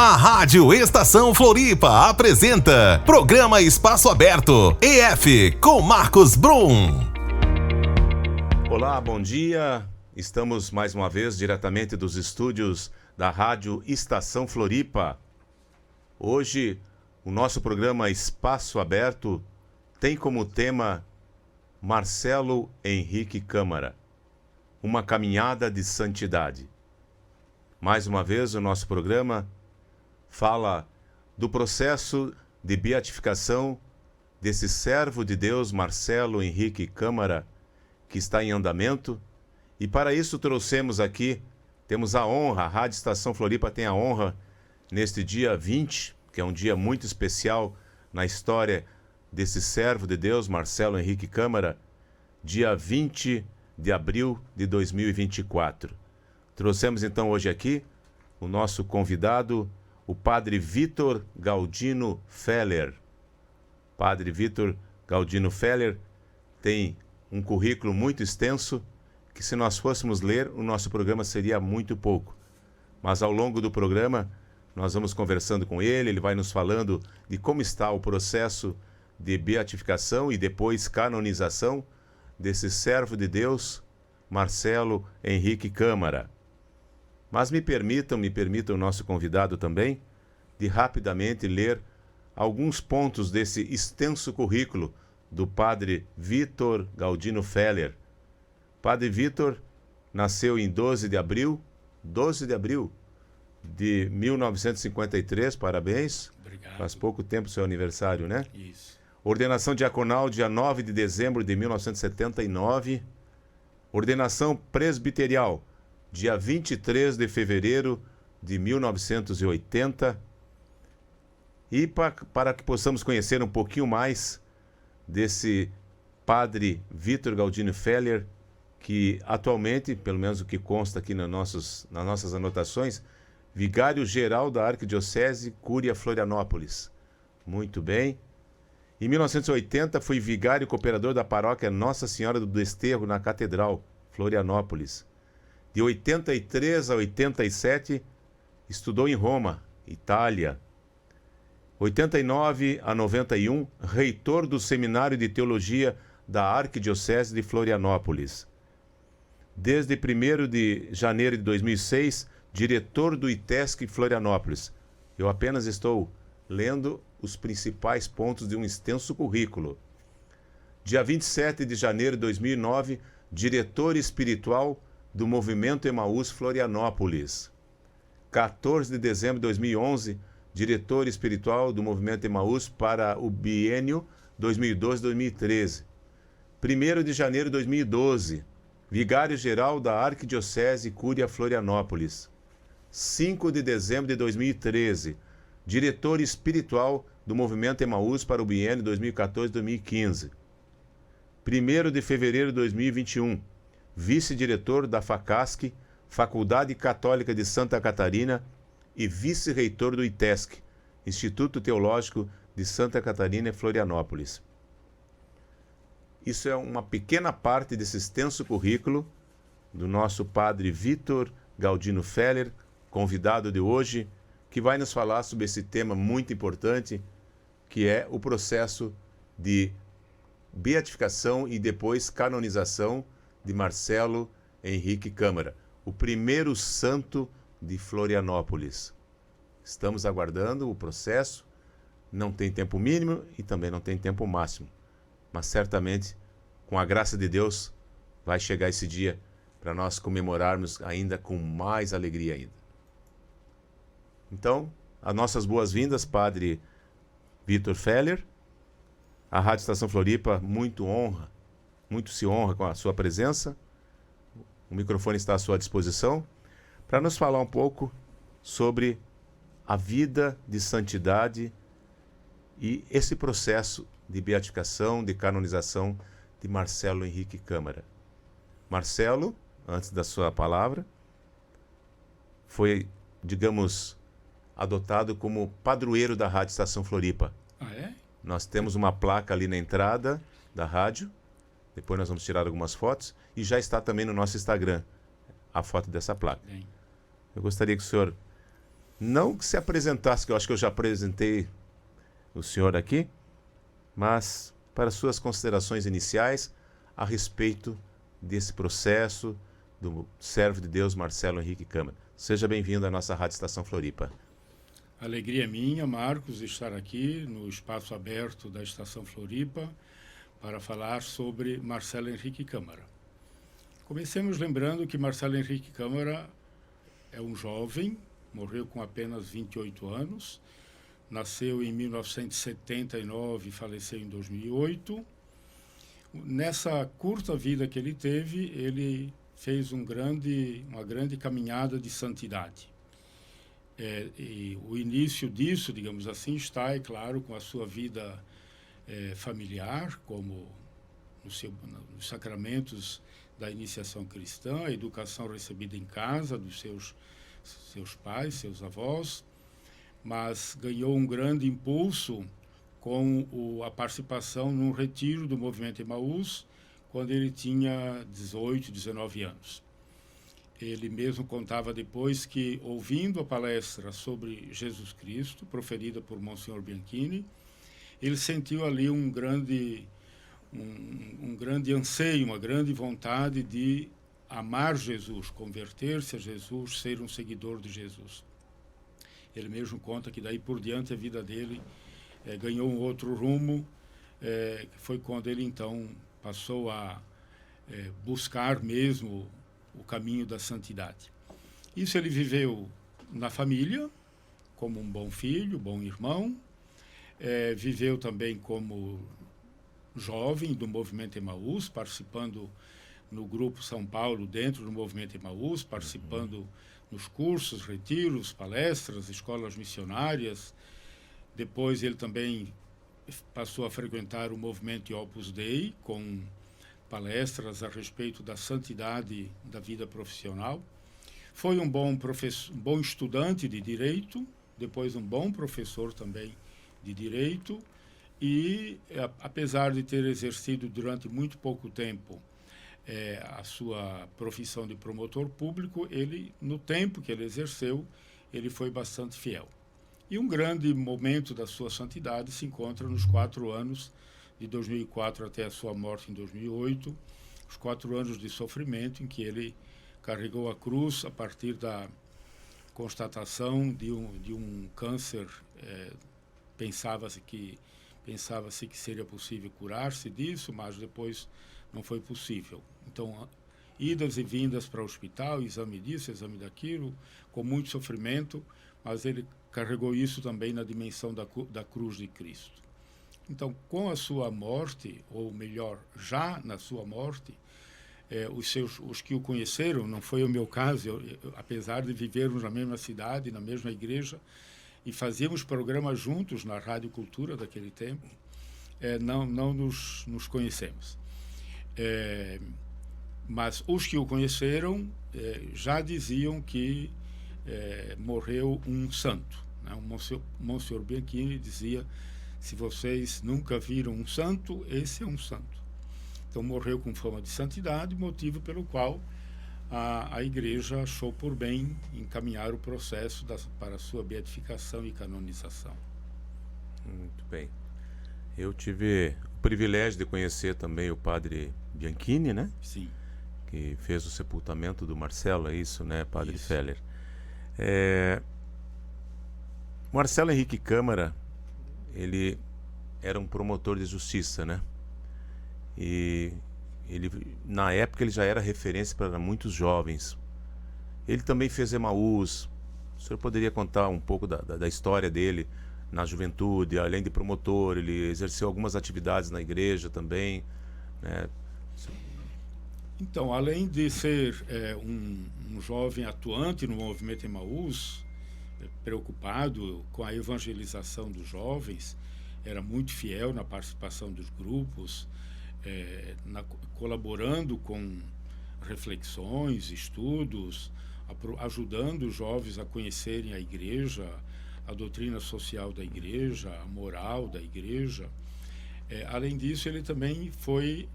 A Rádio Estação Floripa apresenta Programa Espaço Aberto, EF, com Marcos Brum. Olá, bom dia. Estamos mais uma vez diretamente dos estúdios da Rádio Estação Floripa. Hoje, o nosso programa Espaço Aberto tem como tema Marcelo Henrique Câmara, uma caminhada de santidade. Mais uma vez, o nosso programa fala do processo de beatificação desse servo de Deus, Marcelo Henrique Câmara, que está em andamento. E para isso trouxemos aqui, temos a honra, a Rádio Estação Floripa tem a honra, neste dia 20, que é um dia muito especial na história desse servo de Deus, Marcelo Henrique Câmara, dia 20 de abril de 2024. Trouxemos então hoje aqui o nosso convidado, o Padre Vitor Galdino Feller. Padre Vitor Galdino Feller tem um currículo muito extenso, que se nós fôssemos ler, o nosso programa seria muito pouco. Mas ao longo do programa, nós vamos conversando com ele, ele vai nos falando de como está o processo de beatificação e depois canonização desse servo de Deus, Marcelo Henrique Câmara. Mas me permitam o nosso convidado também, de rapidamente ler alguns pontos desse extenso currículo do Padre Vitor Galdino Feller. Padre Vitor nasceu em 12 de abril de 1953, parabéns. Obrigado. Faz pouco tempo seu aniversário, né? Isso. Ordenação diaconal, dia 9 de dezembro de 1979. Ordenação presbiterial, dia 23 de fevereiro de 1980. E para que possamos conhecer um pouquinho mais desse Padre Vitor Galdino Feller, que atualmente, pelo menos o que consta aqui nas nossas anotações, vigário-geral da Arquidiocese Cúria Florianópolis. Muito bem. Em 1980, foi vigário cooperador da paróquia Nossa Senhora do Desterro, na Catedral, Florianópolis. De 83 a 87, estudou em Roma, Itália. 89 a 91, reitor do Seminário de Teologia da Arquidiocese de Florianópolis. Desde 1º de janeiro de 2006, diretor do ITESC Florianópolis. Eu apenas estou lendo os principais pontos de um extenso currículo. Dia 27 de janeiro de 2009, diretor espiritual do Movimento Emaús Florianópolis. 14 de dezembro de 2011, diretor espiritual do Movimento Emaús para o biênio 2012-2013. 1º de janeiro de 2012, vigário-geral da Arquidiocese Cúria Florianópolis. 5 de dezembro de 2013, diretor espiritual do Movimento Emaús para o biênio 2014-2015. 1º de fevereiro de 2021, vice-diretor da FACASC, Faculdade Católica de Santa Catarina, e vice-reitor do ITESC, Instituto Teológico de Santa Catarina e Florianópolis. Isso é uma pequena parte desse extenso currículo do nosso Padre Vitor Galdino Feller, convidado de hoje, que vai nos falar sobre esse tema muito importante, que é o processo de beatificação e depois canonização de Marcelo Henrique Câmara, o primeiro santo de Florianópolis. Estamos aguardando o processo, não tem tempo mínimo e também não tem tempo máximo, mas certamente, com a graça de Deus, vai chegar esse dia para nós comemorarmos ainda com mais alegria ainda. Então, as nossas boas-vindas, Padre Vitor Feller. A Rádio Estação Floripa muito se honra com a sua presença. O microfone está à sua disposição para nos falar um pouco sobre a vida de santidade e esse processo de beatificação, de canonização de Marcelo Henrique Câmara. Marcelo, antes da sua palavra, foi, digamos, adotado como padroeiro da Rádio Estação Floripa. Ah, é? Nós temos uma placa ali na entrada da rádio, depois nós vamos tirar algumas fotos, e já está também no nosso Instagram a foto dessa placa. Bem. Eu gostaria que o senhor Não que se apresentasse, que eu acho que eu já apresentei o senhor aqui, mas para suas considerações iniciais a respeito desse processo do servo de Deus Marcelo Henrique Câmara. Seja bem-vindo à nossa Rádio Estação Floripa. Alegria minha, Marcos, estar aqui no espaço aberto da Estação Floripa para falar sobre Marcelo Henrique Câmara. Comecemos lembrando que Marcelo Henrique Câmara é um jovem, morreu com apenas 28 anos, nasceu em 1979 e faleceu em 2008. Nessa curta vida que ele teve, ele fez uma grande caminhada de santidade. E o início disso, digamos assim, está, é claro, com a sua vida familiar, como nos sacramentos da iniciação cristã, a educação recebida em casa dos seus pais, seus avós, mas ganhou um grande impulso com a participação num retiro do movimento Emaús, quando ele tinha 18, 19 anos. Ele mesmo contava depois que, ouvindo a palestra sobre Jesus Cristo, proferida por Monsenhor Bianchini, ele sentiu ali um grande anseio, uma grande vontade de amar Jesus, converter-se a Jesus, ser um seguidor de Jesus. Ele mesmo conta que daí por diante a vida dele ganhou um outro rumo, que foi quando ele então passou a buscar mesmo o caminho da santidade. Isso ele viveu na família, como um bom filho, bom irmão, viveu também como jovem do movimento Emaús, participando no Grupo São Paulo, dentro do movimento Emaús, participando nos cursos, retiros, palestras, escolas missionárias. Depois ele também passou a frequentar o movimento Opus Dei, com palestras a respeito da santidade da vida profissional. Foi um bom estudante de Direito, depois um bom professor também de Direito, e apesar de ter exercido durante muito pouco tempo a sua profissão de promotor público, ele, no tempo que ele exerceu, ele foi bastante fiel. E um grande momento da sua santidade se encontra nos 4 anos de 2004 até a sua morte em 2008, os 4 anos de sofrimento em que ele carregou a cruz a partir da constatação de um câncer. Pensava-se que seria possível curar-se disso, mas depois não foi possível. Então, idas e vindas para o hospital, exame disso, exame daquilo, com muito sofrimento, mas ele carregou isso também na dimensão da cruz de Cristo. Então, com a sua morte, ou melhor, já na sua morte, os que o conheceram, não foi o meu caso, eu, apesar de vivermos na mesma cidade, na mesma igreja, e fazíamos programas juntos na Rádio Cultura daquele tempo, não nos conhecemos. Mas os que o conheceram já diziam que morreu um santo. Né? O Monsenhor Bianchini dizia: se vocês nunca viram um santo, esse é um santo. Então morreu com fama de santidade, motivo pelo qual a Igreja achou por bem encaminhar o processo para a sua beatificação e canonização. Muito bem. Eu tive o privilégio de conhecer também o padre Bianchini, né? Sim. Que fez o sepultamento do Marcelo, é isso, né, padre Isso. Feller? Marcelo Henrique Câmara, ele era um promotor de justiça, né? E na época ele já era referência para muitos jovens. Ele também fez Emaús. O senhor poderia contar um pouco da história dele na juventude? Além de promotor, ele exerceu algumas atividades na igreja também, né? Então, além de ser um jovem atuante no movimento Emaús, preocupado com a evangelização dos jovens, era muito fiel na participação dos grupos, colaborando com reflexões, estudos, ajudando os jovens a conhecerem a igreja, a doutrina social da igreja, a moral da igreja. Além disso, ele também foi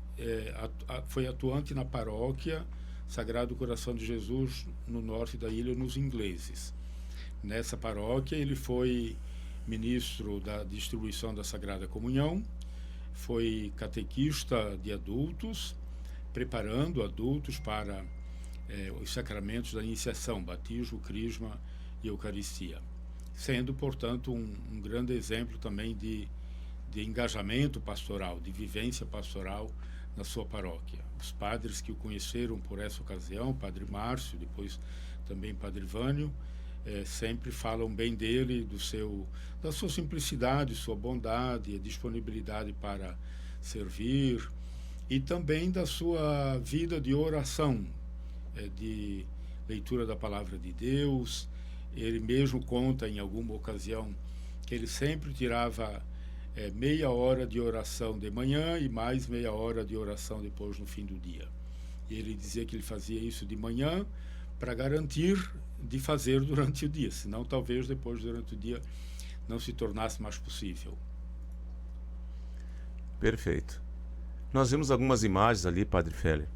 atuante na paróquia Sagrado Coração de Jesus, no norte da ilha, nos Ingleses. Nessa paróquia ele foi ministro da distribuição da Sagrada Comunhão, foi catequista de adultos, preparando adultos para os sacramentos da iniciação, batismo, crisma e Eucaristia, sendo, portanto, um grande exemplo também de engajamento pastoral, de vivência pastoral na sua paróquia. Os padres que o conheceram por essa ocasião, Padre Márcio, depois também Padre Vânio, sempre falam bem dele, da sua simplicidade, sua bondade, a disponibilidade para servir, e também da sua vida de oração, de leitura da Palavra de Deus. Ele mesmo conta em alguma ocasião que ele sempre tirava meia hora de oração de manhã e mais meia hora de oração depois no fim do dia. E ele dizia que ele fazia isso de manhã para garantir de fazer durante o dia, senão talvez depois durante o dia não se tornasse mais possível. Perfeito. Nós vimos algumas imagens ali, Padre Feller.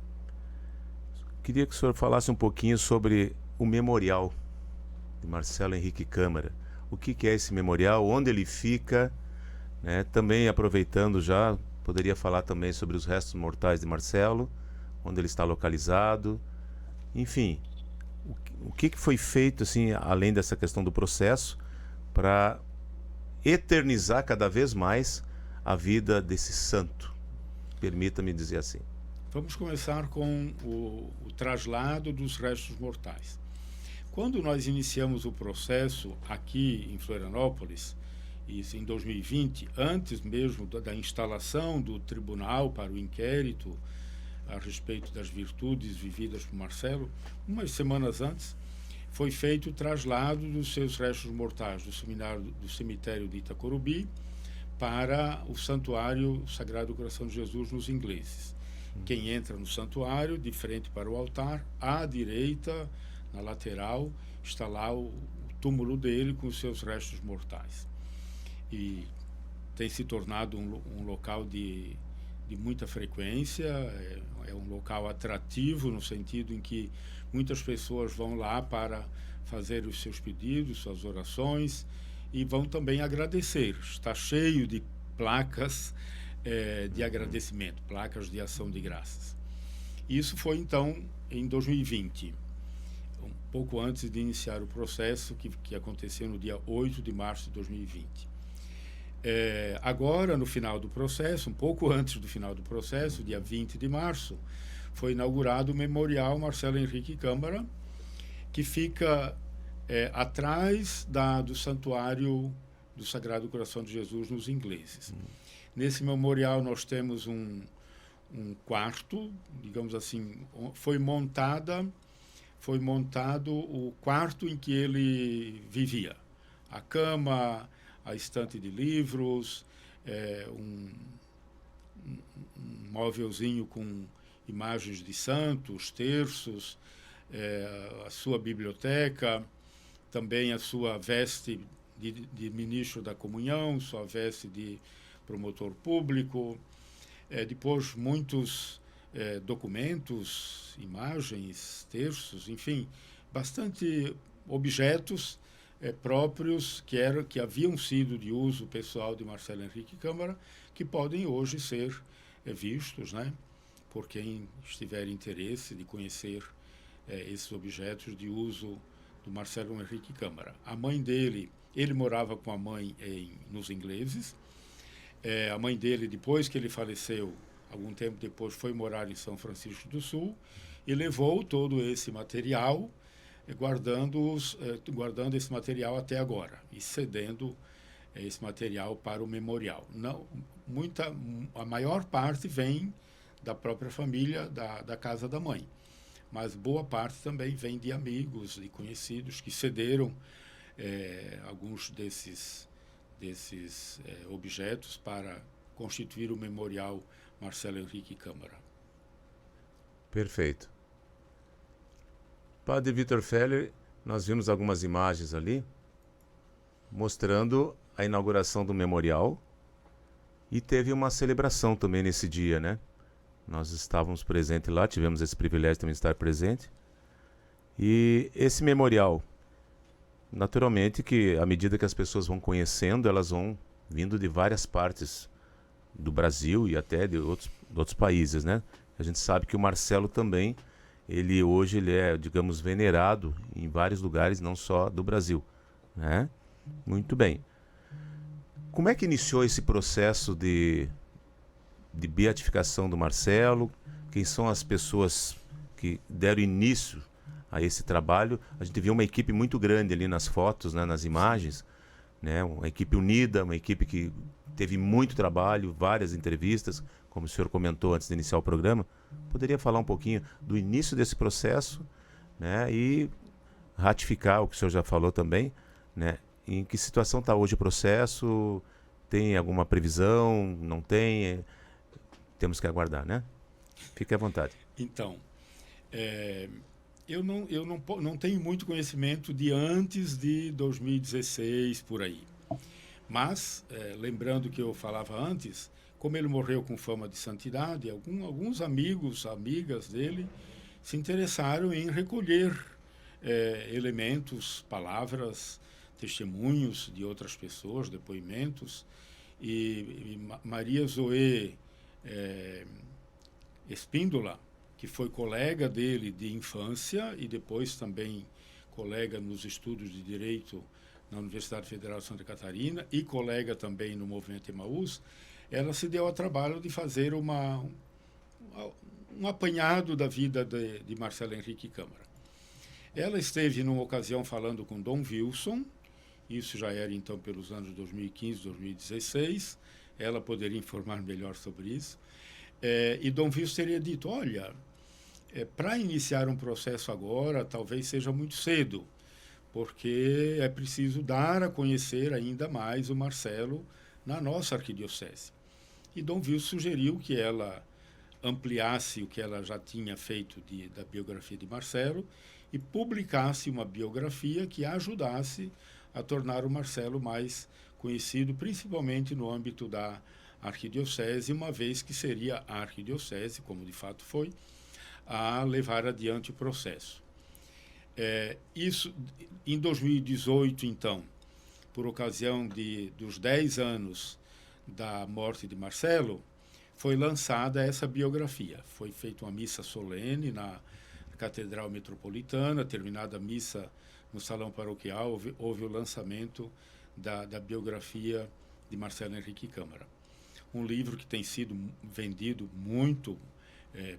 Queria que o senhor falasse um pouquinho sobre o memorial de Marcelo Henrique Câmara. O que é esse memorial? Onde ele fica? Né? Também aproveitando já, poderia falar também sobre os restos mortais de Marcelo, onde ele está localizado. Enfim, o que foi feito, assim, além dessa questão do processo, para eternizar cada vez mais a vida desse santo? Permita-me dizer assim. Vamos começar com o traslado dos restos mortais. Quando nós iniciamos o processo aqui em Florianópolis, isso em 2020, antes mesmo da instalação do tribunal para o inquérito a respeito das virtudes vividas por Marcelo, umas semanas antes, foi feito o traslado dos seus restos mortais do cemitério de Itacorubi para o Santuário Sagrado Coração de Jesus nos Ingleses. Quem entra no santuário, de frente para o altar, à direita, na lateral, está lá o túmulo dele com os seus restos mortais. E tem se tornado um local de muita frequência, é um local atrativo no sentido em que muitas pessoas vão lá para fazer os seus pedidos, suas orações, e vão também agradecer. Está cheio de placas de agradecimento, placas de ação de graças. Isso foi então em 2020, um pouco antes de iniciar o processo que aconteceu no dia 8 de março de 2020. Agora, no final do processo, um pouco antes do final do processo, dia 20 de março, foi inaugurado o Memorial Marcelo Henrique Câmara, que fica atrás do Santuário do Sagrado Coração de Jesus nos Ingleses. Nesse memorial nós temos um quarto, digamos assim, foi montado o quarto em que ele vivia. A cama, a estante de livros, um móvelzinho com imagens de santos, terços, a sua biblioteca, também a sua veste de ministro da comunhão, sua veste de promotor público, depois muitos documentos, imagens, terços, enfim, bastante objetos próprios que haviam sido de uso pessoal de Marcelo Henrique Câmara, que podem hoje ser vistos, né, por quem tiver interesse de conhecer esses objetos de uso do Marcelo Henrique Câmara. A mãe dele, ele morava com a mãe nos Ingleses. A mãe dele, depois que ele faleceu, algum tempo depois, foi morar em São Francisco do Sul e levou todo esse material, guardando esse material até agora e cedendo esse material para o memorial. A maior parte vem da própria família, da casa da mãe, mas boa parte também vem de amigos, de conhecidos que cederam alguns desses objetos para constituir o Memorial Marcelo Henrique Câmara. Perfeito. Padre Vitor Feller, nós vimos algumas imagens ali mostrando a inauguração do memorial e teve uma celebração também nesse dia, né? Nós estávamos presentes lá, tivemos esse privilégio também de estar presente. E esse memorial, naturalmente que à medida que as pessoas vão conhecendo, elas vão vindo de várias partes do Brasil e até de outros países, né? A gente sabe que o Marcelo também, hoje ele é, digamos, venerado em vários lugares, não só do Brasil, né? Muito bem. Como é que iniciou esse processo de beatificação do Marcelo? Quem são as pessoas que deram início a esse trabalho? A gente viu uma equipe muito grande ali nas fotos, né, nas imagens, né? Uma equipe unida, uma equipe que teve muito trabalho, várias entrevistas, como o senhor comentou antes de iniciar o programa. Poderia falar um pouquinho do início desse processo, né, e ratificar o que o senhor já falou também, né? Em que situação está hoje o processo? Tem alguma previsão? Não tem? Temos que aguardar, né? Fique à vontade. Então, eu não tenho muito conhecimento de antes de 2016, por aí. Mas, lembrando que eu falava antes, como ele morreu com fama de santidade, alguns amigos, amigas dele, se interessaram em recolher elementos, palavras, testemunhos de outras pessoas, depoimentos. E Maria Zoe Espíndola, que foi colega dele de infância e depois também colega nos estudos de Direito na Universidade Federal de Santa Catarina e colega também no Movimento Emaús, ela se deu ao trabalho de fazer um apanhado da vida de Marcelo Henrique Câmara. Ela esteve, numa ocasião, falando com Dom Wilson, isso já era então pelos anos 2015, 2016, ela poderia informar melhor sobre isso, e Dom Wilson teria dito, olha, para iniciar um processo agora, talvez seja muito cedo, porque é preciso dar a conhecer ainda mais o Marcelo na nossa arquidiocese. E Dom Wilson sugeriu que ela ampliasse o que ela já tinha feito da biografia de Marcelo e publicasse uma biografia que ajudasse a tornar o Marcelo mais conhecido, principalmente no âmbito da arquidiocese, uma vez que seria a arquidiocese, como de fato foi, a levar adiante o processo. Isso, em 2018, então, por ocasião dos 10 anos da morte de Marcelo, foi lançada essa biografia. Foi feita uma missa solene na Catedral Metropolitana, terminada a missa no Salão Paroquial, houve o lançamento da biografia de Marcelo Henrique Câmara. Um livro que tem sido vendido muito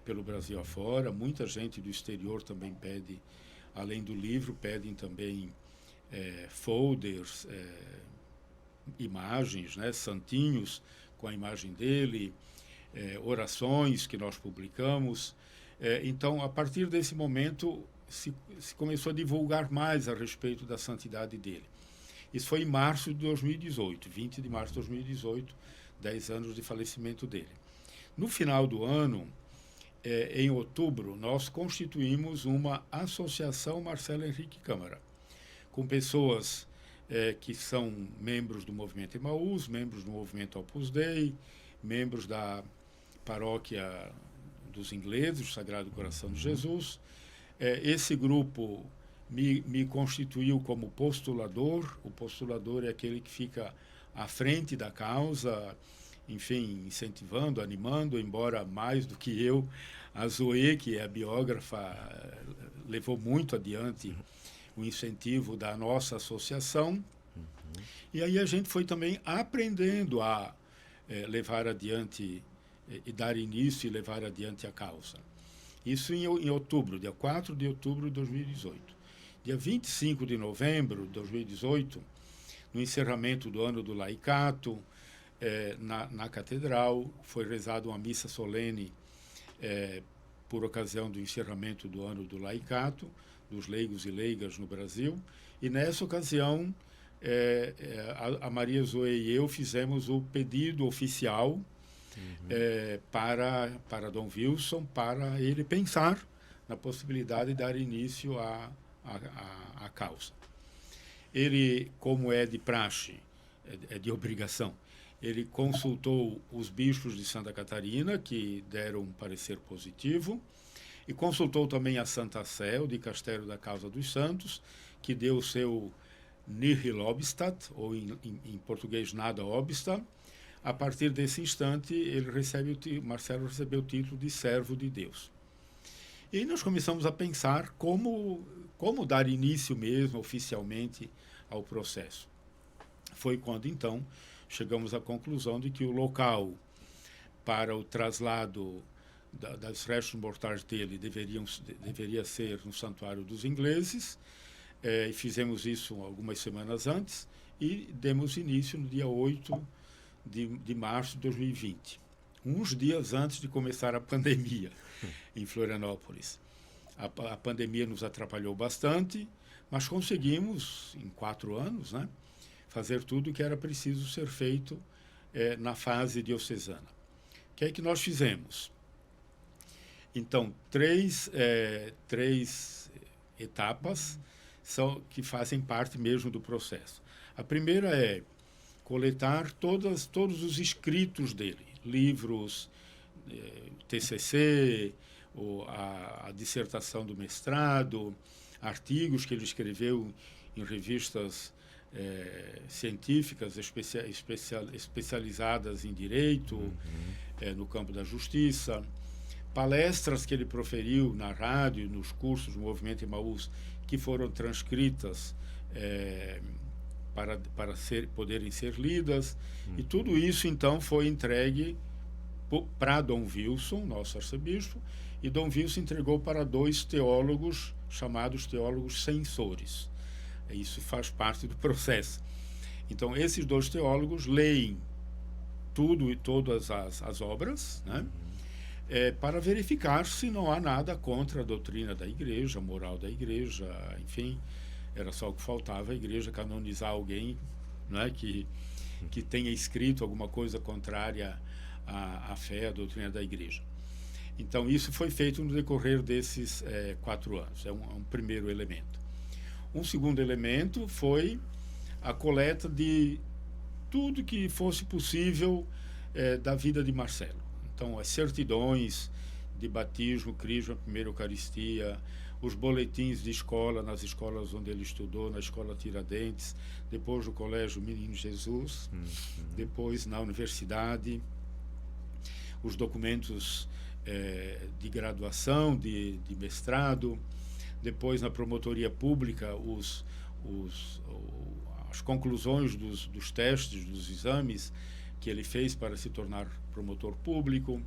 pelo Brasil afora, muita gente do exterior também pede, além do livro, pedem também folders, imagens, né, santinhos com a imagem dele, orações que nós publicamos. Então, a partir desse momento, se começou a divulgar mais a respeito da santidade dele. Isso foi em março de 2018, 20 de março de 2018, 10 anos de falecimento dele. No final do ano, em outubro, nós constituímos uma associação Marcelo Henrique Câmara, com pessoas que são membros do Movimento Emaús, membros do Movimento Opus Dei, membros da Paróquia dos Ingleses, do Sagrado Coração de Jesus. Esse grupo me constituiu como postulador. O postulador é aquele que fica à frente da causa, enfim, incentivando, animando, embora mais do que eu. A Zoe, que é a biógrafa, levou muito adiante o incentivo da nossa associação. E aí a gente foi também aprendendo a levar adiante e dar início e levar adiante a causa. Isso em outubro, dia 4 de outubro de 2018. Dia 25 de novembro de 2018, no encerramento do ano do laicato, na catedral, foi rezada uma missa solene por ocasião do encerramento do ano do laicato, dos leigos e leigas no Brasil, e nessa ocasião a Maria Zoe e eu fizemos o pedido oficial para Dom Wilson, para ele pensar na possibilidade de dar início à causa. Ele, como é de praxe, é de obrigação, ele consultou os bispos de Santa Catarina, que deram um parecer positivo, e consultou também a Santa Sé, o Dicastério da Causa dos Santos, que deu o seu nihil obstat, ou em português nada obsta. A partir desse instante, Marcelo recebeu o título de servo de Deus. E nós começamos a pensar como dar início mesmo, oficialmente, ao processo. Foi quando, então, chegamos à conclusão de que o local para o traslado das restos mortais dele deveria ser no Santuário dos Ingleses. E fizemos isso algumas semanas antes e demos início no dia 8 de março de 2020, uns dias antes de começar a pandemia em Florianópolis. A pandemia nos atrapalhou bastante, mas conseguimos, em 4 anos, né, fazer tudo o que era preciso ser feito na fase diocesana. O que é que nós fizemos? Então, três etapas que fazem parte mesmo do processo. A primeira é coletar todos os escritos dele, livros, TCC, a dissertação do mestrado, artigos que ele escreveu em revistas científicas especializadas em direito, no campo da justiça, palestras que ele proferiu na rádio, nos cursos do Movimento Emaús, que foram transcritas para poderem ser lidas. E tudo isso, então, foi entregue para Dom Wilson, nosso arcebispo, e Dom Wilson entregou para 2 teólogos, chamados teólogos censores. Isso faz parte do processo. Então, esses 2 teólogos leem tudo e todas as obras, né? Para verificar se não há nada contra a doutrina da Igreja, a moral da Igreja, enfim, era só o que faltava, a Igreja canonizar alguém, né, que tenha escrito alguma coisa contrária à fé, à doutrina da Igreja. Então, isso foi feito no decorrer desses 4 anos, é um primeiro elemento. Um segundo elemento foi a coleta de tudo que fosse possível da vida de Marcelo. Então, as certidões de batismo, crisma, primeira Eucaristia, os boletins de escola, nas escolas onde ele estudou, na Escola Tiradentes, depois no Colégio Menino Jesus, depois na universidade, os documentos de graduação, de mestrado, depois na promotoria pública, as conclusões dos testes, dos exames que ele fez para se tornar promotor público,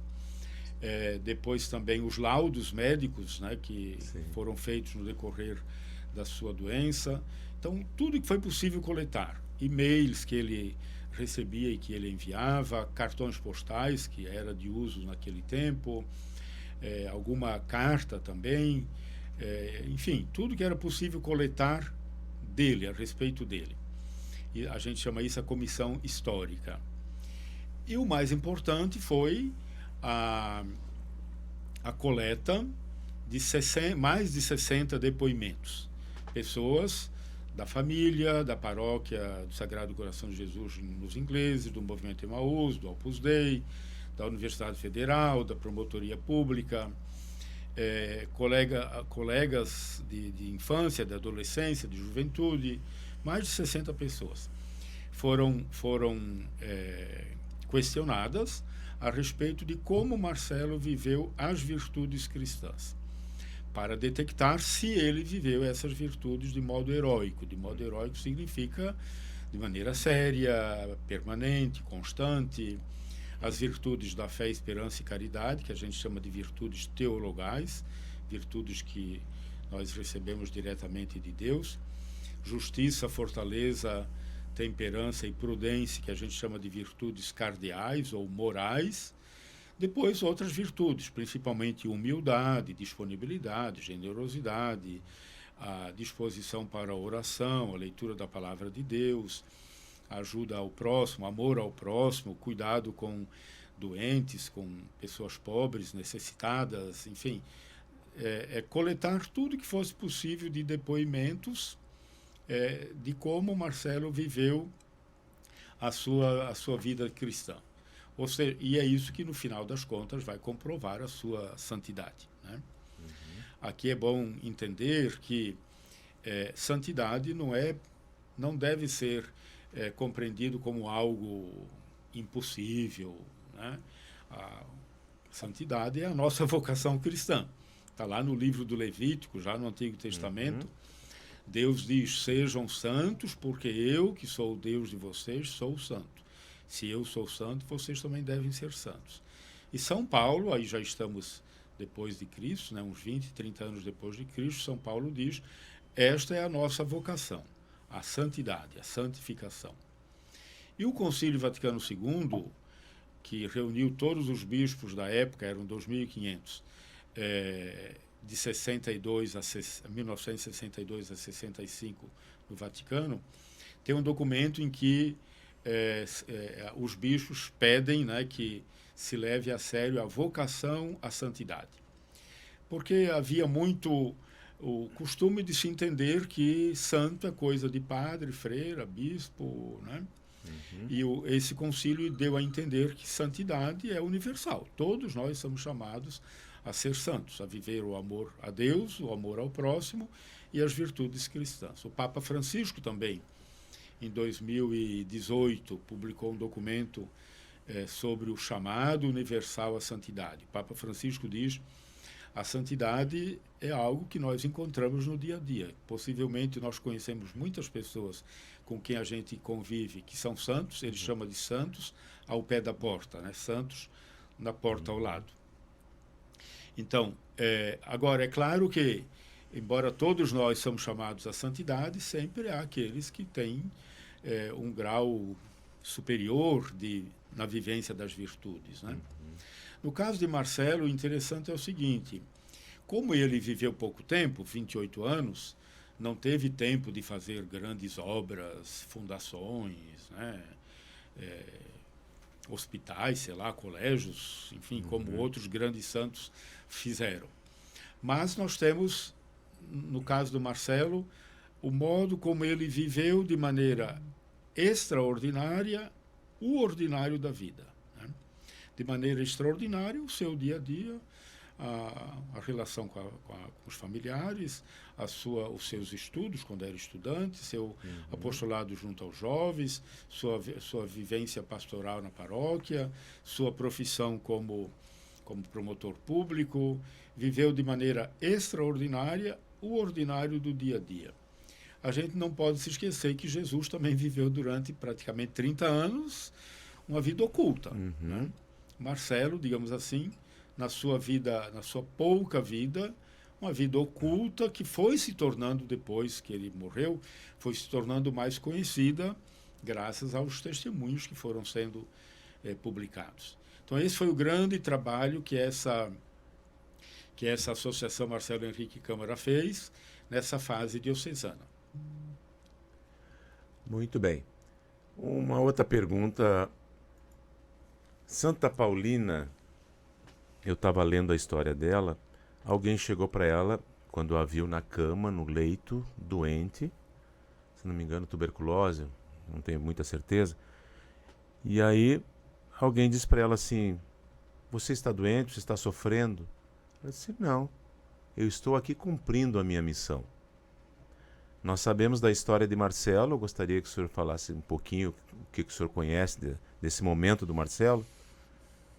depois também os laudos médicos, né, que foram feitos no decorrer da sua doença. Então, tudo que foi possível coletar, e-mails que ele recebia e que ele enviava, cartões postais, que era de uso naquele tempo, alguma carta também, enfim, tudo que era possível coletar dele, a respeito dele. E a gente chama isso a comissão histórica. E o mais importante foi a coleta de mais de 60 depoimentos. Pessoas da família, da paróquia do Sagrado Coração de Jesus nos Ingleses, do Movimento Emaús, do Opus Dei, da Universidade Federal, da Promotoria Pública, colegas de infância, de adolescência, de juventude, mais de 60 pessoas foram questionadas a respeito de como Marcelo viveu as virtudes cristãs, para detectar se ele viveu essas virtudes de modo heróico. De modo heróico significa de maneira séria, permanente, constante. As virtudes da fé, esperança e caridade, que a gente chama de virtudes teologais, virtudes que nós recebemos diretamente de Deus. Justiça, fortaleza, temperança e prudência, que a gente chama de virtudes cardeais ou morais. Depois, outras virtudes, principalmente humildade, disponibilidade, generosidade, a disposição para a oração, a leitura da palavra de Deus, ajuda ao próximo, amor ao próximo, cuidado com doentes, com pessoas pobres, necessitadas, enfim. Coletar tudo que fosse possível de depoimentos de como Marcelo viveu a sua vida cristã. Ou seja, e é isso que, no final das contas, vai comprovar a sua santidade, né? Aqui é bom entender que santidade não é não deve ser compreendido como algo impossível, né? A santidade é a nossa vocação cristã. Está lá no livro do Levítico, já no Antigo Testamento. Deus diz: sejam santos, porque eu, que sou o Deus de vocês, sou santo. Se eu sou santo, vocês também devem ser santos. E São Paulo, aí já estamos depois de Cristo, né, uns 20, 30 anos depois de Cristo, São Paulo diz: esta é a nossa vocação, a santidade, a santificação. E o Concílio Vaticano II, que reuniu todos os bispos da época, eram 2.500, de 1962 a 65 no Vaticano, tem um documento em que os bispos pedem, né, que se leve a sério a vocação à santidade. Porque havia muito o costume de se entender que santo é coisa de padre, freira, bispo, né? E esse concílio deu a entender que santidade é universal. Todos nós somos chamados a ser santos, a viver o amor a Deus, o amor ao próximo e as virtudes cristãs. O Papa Francisco também, em 2018, publicou um documento sobre o chamado universal à santidade. O Papa Francisco diz: a santidade é algo que nós encontramos no dia a dia. Possivelmente nós conhecemos muitas pessoas com quem a gente convive que são santos, ele chama de santos ao pé da porta, né? Santos na porta ao lado. Então, agora é claro que, embora todos nós somos chamados à santidade, sempre há aqueles que têm um grau superior na vivência das virtudes, né? No caso de Marcelo, o interessante é o seguinte: como ele viveu pouco tempo, 28 anos, não teve tempo de fazer grandes obras, fundações, né? Hospitais, sei lá, colégios, enfim, como outros grandes santos fizeram. Mas nós temos, no caso do Marcelo, o modo como ele viveu de maneira extraordinária o ordinário da vida, né? De maneira extraordinária o seu dia a dia, a relação com os familiares, os seus estudos quando era estudante, seu apostolado junto aos jovens, sua vivência pastoral na paróquia, sua profissão como promotor público. Viveu de maneira extraordinária o ordinário do dia a dia. A gente não pode se esquecer que Jesus também viveu durante praticamente 30 anos uma vida oculta, né? Marcelo, digamos assim, na sua vida, na sua pouca vida, uma vida oculta que foi se tornando, depois que ele morreu, foi se tornando mais conhecida graças aos testemunhos que foram sendo publicados. Então esse foi o grande trabalho que essa Associação Marcelo Henrique Câmara fez nessa fase diocesana. Muito bem. Uma outra pergunta. Santa Paulina, eu estava lendo a história dela, alguém chegou para ela, quando a viu na cama, no leito, doente, se não me engano, tuberculose, não tenho muita certeza, e aí alguém disse para ela assim: você está doente, você está sofrendo? Ela disse: não, eu estou aqui cumprindo a minha missão. Nós sabemos da história de Marcelo, eu gostaria que o senhor falasse um pouquinho o que o senhor conhece desse momento do Marcelo.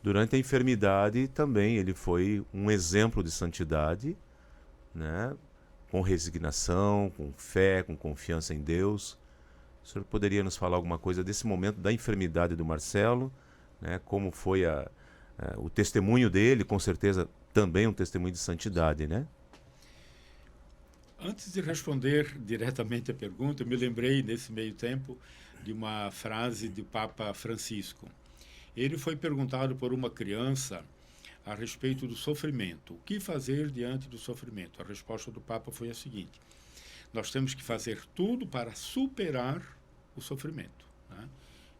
Durante a enfermidade também ele foi um exemplo de santidade, né? Com resignação, com fé, com confiança em Deus. O senhor poderia nos falar alguma coisa desse momento da enfermidade do Marcelo, né? Como foi o testemunho dele, com certeza também um testemunho de santidade, né? Antes de responder diretamente a pergunta, eu me lembrei, nesse meio tempo, de uma frase do Papa Francisco. Ele foi perguntado por uma criança a respeito do sofrimento. O que fazer diante do sofrimento? A resposta do Papa foi a seguinte: nós temos que fazer tudo para superar o sofrimento, né?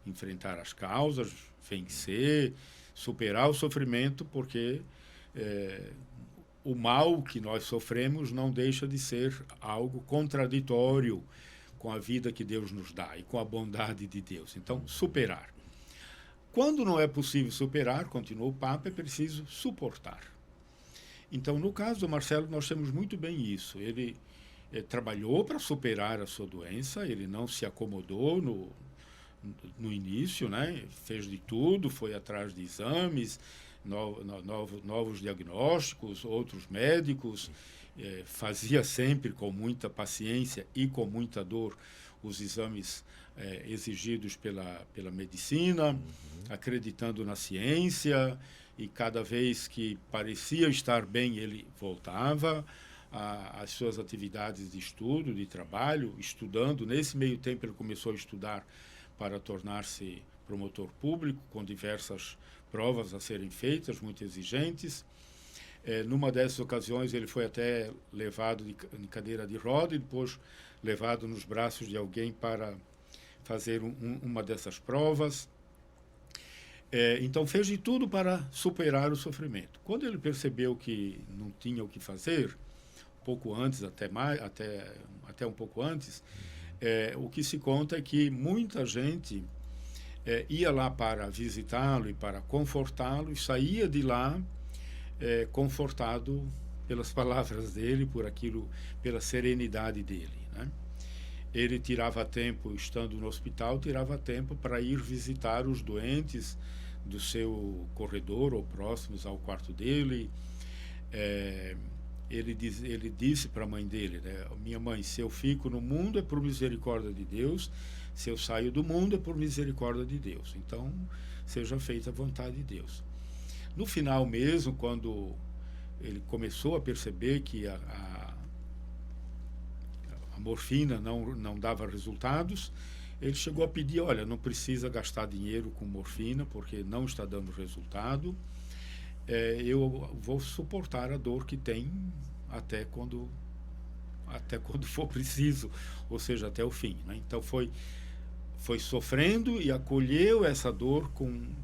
Enfrentar as causas, vencer, superar o sofrimento, porque o mal que nós sofremos não deixa de ser algo contraditório com a vida que Deus nos dá e com a bondade de Deus. Então, superar. Quando não é possível superar, continua o Papa, é preciso suportar. Então, no caso do Marcelo, nós temos muito bem isso. Ele trabalhou para superar a sua doença, ele não se acomodou no início, né? Fez de tudo, foi atrás de exames, novos diagnósticos, outros médicos, fazia sempre com muita paciência e com muita dor os exames exigidos pela medicina, acreditando na ciência, e cada vez que parecia estar bem, ele voltava às suas atividades de estudo, de trabalho, estudando. Nesse meio tempo, ele começou a estudar para tornar-se promotor público, com diversas provas a serem feitas, muito exigentes. Numa dessas ocasiões, ele foi até levado em cadeira de roda e depois levado nos braços de alguém para fazer uma dessas provas. Então, fez de tudo para superar o sofrimento. Quando ele percebeu que não tinha o que fazer, pouco antes, até um pouco antes, o que se conta é que muita gente ia lá para visitá-lo e para confortá-lo e saía de lá confortado pelas palavras dele, pela serenidade dele, né? Ele tirava tempo, estando no hospital, tirava tempo para ir visitar os doentes do seu corredor ou próximos ao quarto dele. Ele disse para a mãe dele, né? Minha mãe, se eu fico no mundo é por misericórdia de Deus, se eu saio do mundo é por misericórdia de Deus. Então, seja feita a vontade de Deus. No final mesmo, quando ele começou a perceber que a morfina não dava resultados, ele chegou a pedir, olha, não precisa gastar dinheiro com morfina, porque não está dando resultado. Eu vou suportar a dor que tem até quando for preciso, ou seja, até o fim, né? Então foi sofrendo e acolheu essa dor com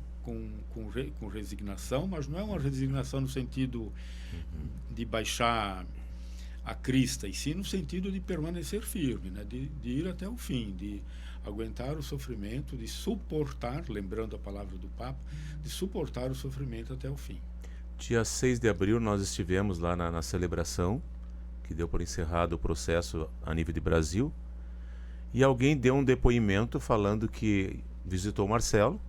resignação, mas não é uma resignação no sentido de baixar a crista, e sim no sentido de permanecer firme, né? De ir até o fim, de aguentar o sofrimento, de suportar, lembrando a palavra do Papa, de suportar o sofrimento até o fim. Dia 6 de abril nós estivemos lá na celebração, que deu por encerrado o processo a nível de Brasil, e alguém deu um depoimento falando que visitou o Marcelo,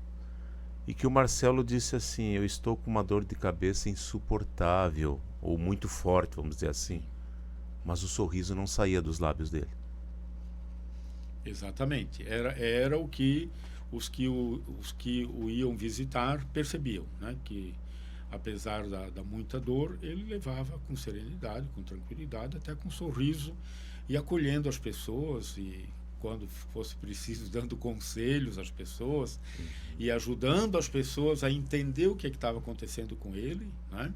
e que o Marcelo disse assim, eu estou com uma dor de cabeça insuportável, ou muito forte, vamos dizer assim, mas o sorriso não saía dos lábios dele. Exatamente, era o que os que o iam visitar percebiam, né? Que apesar da muita dor, ele levava com serenidade, com tranquilidade, até com sorriso, e acolhendo as pessoas, e quando fosse preciso, dando conselhos às pessoas, e ajudando as pessoas a entender o que estava acontecendo com ele, né?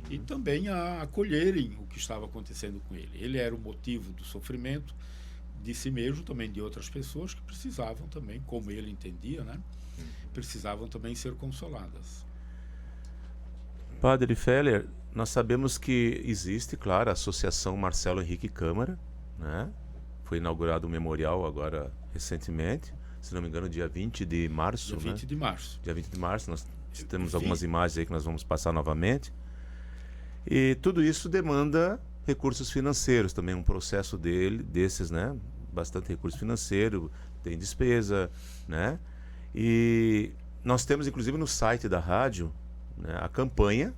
E também a acolherem o que estava acontecendo com ele. Ele era o motivo do sofrimento de si mesmo, também de outras pessoas que precisavam também, como ele entendia, né? Precisavam também ser consoladas. Padre Feller, nós sabemos que existe, claro, a Associação Marcelo Henrique Câmara, né? Foi inaugurado um memorial agora recentemente, se não me engano, dia 20 de março. Dia 20 de março. Dia 20 de março, nós temos algumas imagens aí que nós vamos passar novamente. E tudo isso demanda recursos financeiros, também um processo desses, né? Bastante recurso financeiro, tem despesa, né? E nós temos, inclusive, no site da rádio, né, a campanha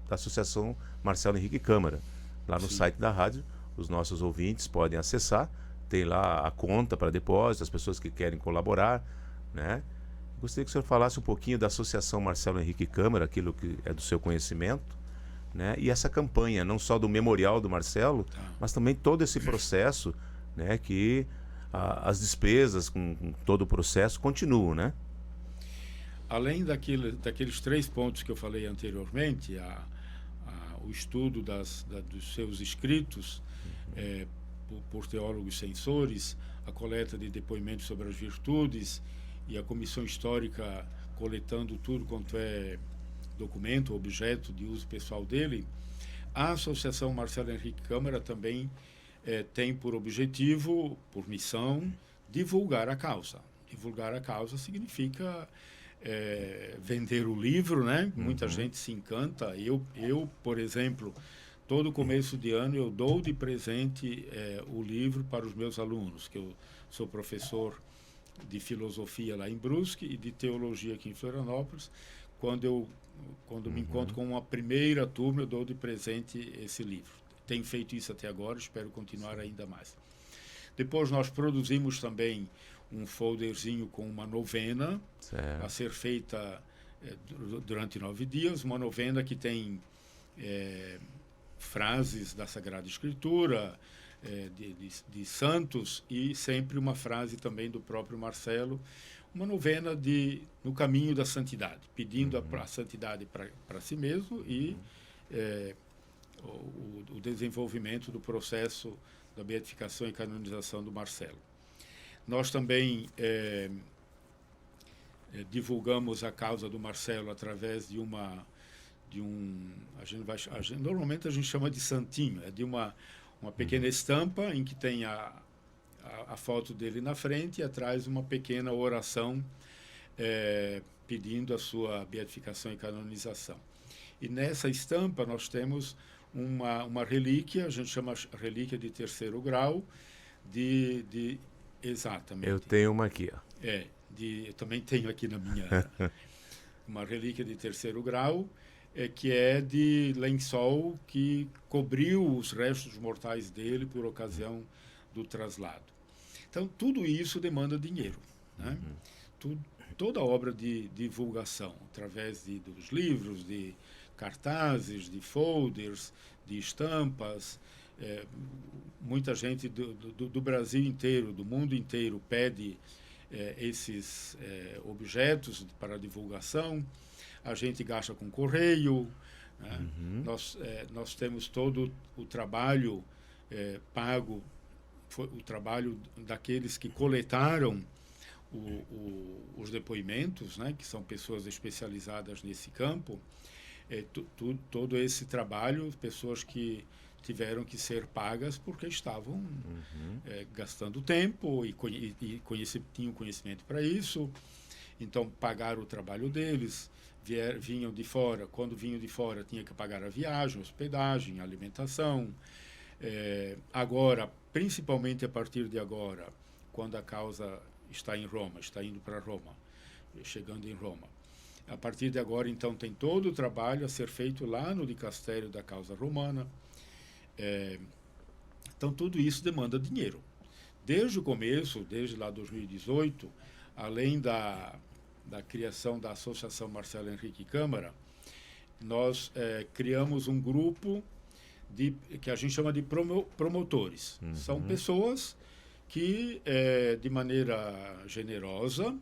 da Associação Marcelo Henrique Câmara. Lá no site da rádio, os nossos ouvintes podem acessar, tem lá a conta para depósito, as pessoas que querem colaborar, né? Gostaria que o senhor falasse um pouquinho da Associação Marcelo Henrique Câmara, aquilo que é do seu conhecimento, né? E essa campanha, não só do memorial do Marcelo, mas também todo esse processo, né? Que as despesas com todo o processo continuam, né? Além daqueles 3 pontos que eu falei anteriormente, o estudo dos seus escritos por teólogos censores, a coleta de depoimentos sobre as virtudes e a comissão histórica coletando tudo quanto é documento, objeto de uso pessoal dele, a Associação Marcelo Henrique Câmara também tem por objetivo, por missão, divulgar a causa. Divulgar a causa significa vender o livro, né? Muita gente se encanta. Eu, por exemplo, todo começo de ano eu dou de presente o livro para os meus alunos, que eu sou professor de filosofia lá em Brusque e de teologia aqui em Florianópolis. Quando me encontro com uma primeira turma, eu dou de presente esse livro. Tenho feito isso até agora, espero continuar ainda mais. Depois nós produzimos também um folderzinho com uma novena a ser feita durante 9 dias, uma novena que tem frases da Sagrada Escritura, de santos, e sempre uma frase também do próprio Marcelo, uma novena no caminho da santidade, pedindo a santidade para si mesmo e o desenvolvimento do processo da beatificação e canonização do Marcelo. Nós também divulgamos a causa do Marcelo através normalmente a gente chama de santinho, de uma pequena estampa em que tem a foto dele na frente e atrás uma pequena oração pedindo a sua beatificação e canonização. E nessa estampa nós temos uma relíquia, a gente chama relíquia de 3º grau, exatamente. Eu tenho uma aqui, ó. Eu também tenho aqui na minha uma relíquia de 3º grau, que é de lençol que cobriu os restos mortais dele por ocasião do traslado. Então, tudo isso demanda dinheiro, né? Toda obra de divulgação, através dos livros, de cartazes, de folders, de estampas. Muita gente do Brasil inteiro, do mundo inteiro, pede esses objetos para divulgação. A gente gasta com correio, né? Nós temos todo o trabalho pago, o trabalho daqueles que coletaram os depoimentos, né? Que são pessoas especializadas nesse campo. Todo esse trabalho, pessoas que tiveram que ser pagas porque estavam gastando tempo e tinham conhecimento para isso. Então, pagaram o trabalho deles. Vinham de fora, quando vinham de fora tinha que pagar a viagem, hospedagem, alimentação. Agora, principalmente a partir de agora, quando a causa está em Roma, está indo para Roma, chegando em Roma. A partir de agora, então, tem todo o trabalho a ser feito lá no dicastério da causa romana. Então, tudo isso demanda dinheiro. Desde o começo, desde lá 2018, além da criação da Associação Marcelo Henrique Câmara, nós criamos um grupo que a gente chama de promotores. São pessoas que, de maneira generosa,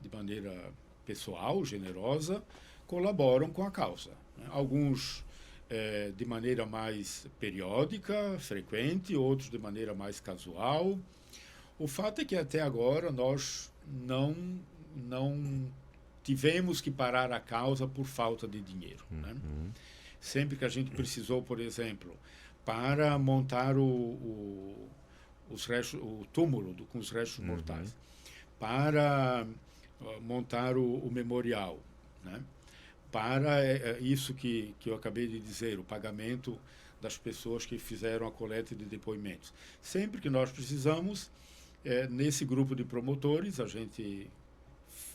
de maneira pessoal, generosa, colaboram com a causa, né? Alguns de maneira mais periódica, frequente, outros de maneira mais casual. O fato é que até agora nós não tivemos que parar a causa por falta de dinheiro, né? Sempre que a gente precisou, por exemplo, para montar o túmulo com os restos mortais, para montar o memorial, né? Para isso que eu acabei de dizer, o pagamento das pessoas que fizeram a coleta de depoimentos. Sempre que nós precisamos, nesse grupo de promotores, a gente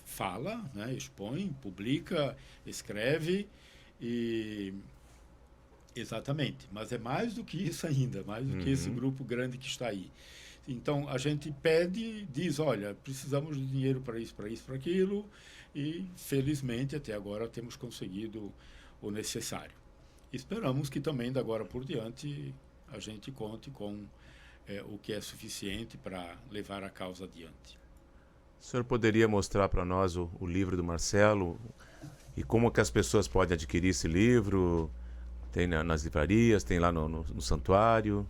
fala, né, expõe, publica, escreve e... Exatamente, mas é mais do que isso ainda, mais do que esse grupo grande que está aí. Então, a gente pede, diz, olha, precisamos de dinheiro para isso, para aquilo, e, felizmente, até agora temos conseguido o necessário. Esperamos que também, da agora por diante, a gente conte com o que é suficiente para levar a causa adiante. O senhor poderia mostrar para nós o livro do Marcelo e como que as pessoas podem adquirir esse livro? Tem nas livrarias, tem lá no santuário?